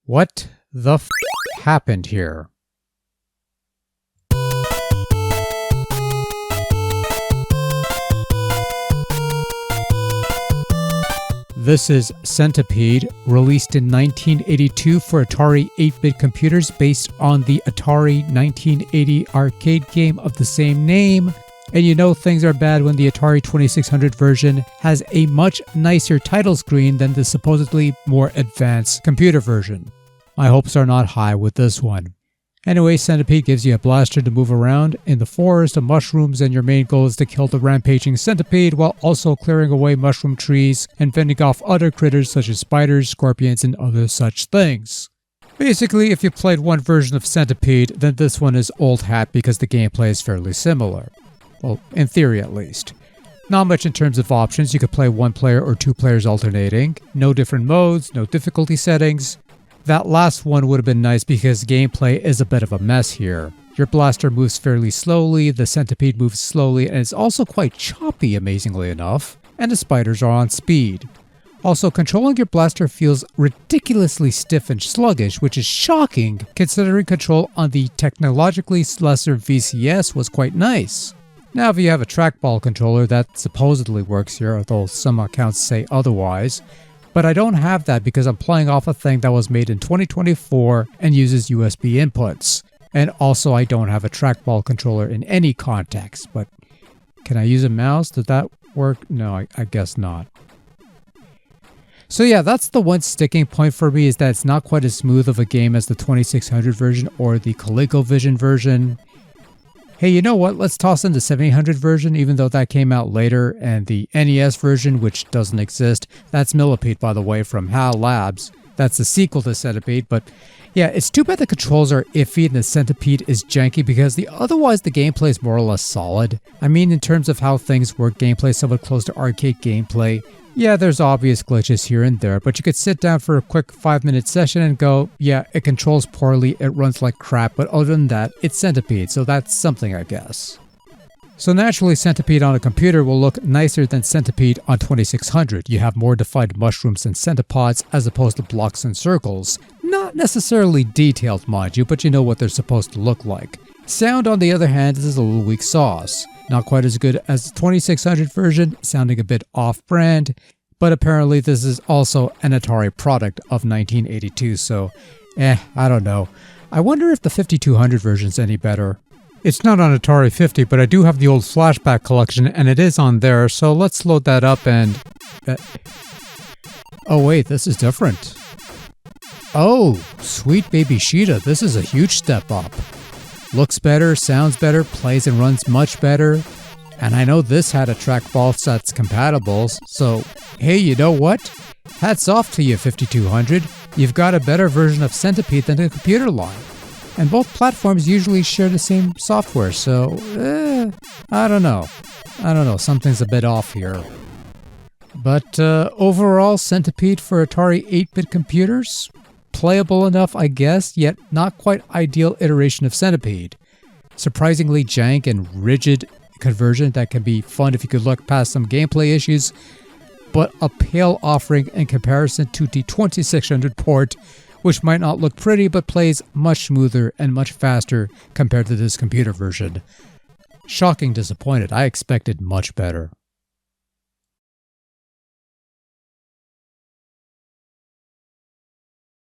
What the happened here? This is Centipede, released in 1982 for Atari 8-bit computers based on the Atari 1980 arcade game of the same name. And you know things are bad when the Atari 2600 version has a much nicer title screen than the supposedly more advanced computer version. My hopes are not high with this one. Anyway, Centipede gives you a blaster to move around in the forest of mushrooms, and your main goal is to kill the rampaging centipede while also clearing away mushroom trees and fending off other critters such as spiders, scorpions, and other such things. Basically, if you played one version of Centipede, then this one is old hat because the gameplay is fairly similar. Well, in theory at least. Not much in terms of options. You could play one player or two players alternating. No different modes, no difficulty settings. That last one would have been nice because gameplay is a bit of a mess here. Your blaster moves fairly slowly, the centipede moves slowly, and it's also quite choppy, amazingly enough, and the spiders are on speed. Also, controlling your blaster feels ridiculously stiff and sluggish, which is shocking considering control on the technologically lesser VCS was quite nice. Now, if you have a trackball controller, that supposedly works here, although some accounts say otherwise. But I don't have that because I'm playing off a thing that was made in 2024 and uses USB inputs. And also I don't have a trackball controller in any context. But can I use a mouse? Did that work? No, I guess not. So yeah, that's the one sticking point for me, is that it's not quite as smooth of a game as the 2600 version or the ColecoVision version. Hey, you know what? Let's toss in the 7800 version, even though that came out later, and the NES version, which doesn't exist. That's Millipede, by the way, from HAL Labs. That's the sequel to Centipede, but yeah, it's too bad the controls are iffy and the Centipede is janky because otherwise the gameplay is more or less solid. I mean, in terms of how things work, gameplay is somewhat close to arcade gameplay. Yeah, there's obvious glitches here and there, but you could sit down for a quick 5-minute session and go, yeah, it controls poorly, it runs like crap, but other than that, it's Centipede, so that's something, I guess. So naturally, Centipede on a computer will look nicer than Centipede on 2600. You have more defined mushrooms and centipods as opposed to blocks and circles. Not necessarily detailed, mind you, but you know what they're supposed to look like. Sound, on the other hand, is a little weak sauce. Not quite as good as the 2600 version, sounding a bit off-brand, but apparently this is also an Atari product of 1982, so I don't know. I wonder if the 5200 version's any better. It's not on Atari 50, but I do have the old flashback collection, and it is on there, so let's load that up and... Oh wait, this is different. Oh, sweet baby Sheeta, this is a huge step up. Looks better, sounds better, plays and runs much better. And I know this had a trackball that's compatible, so hey, you know what? Hats off to you, 5200. You've got a better version of Centipede than the computer line. And both platforms usually share the same software, so I don't know. Something's a bit off here. But overall, Centipede for Atari 8-bit computers? Playable enough, I guess, yet not quite ideal iteration of Centipede. Surprisingly jank and rigid conversion that can be fun if you could look past some gameplay issues, but a pale offering in comparison to the 2600 port, which might not look pretty but plays much smoother and much faster compared to this computer version. Shocking disappointed, I expected much better.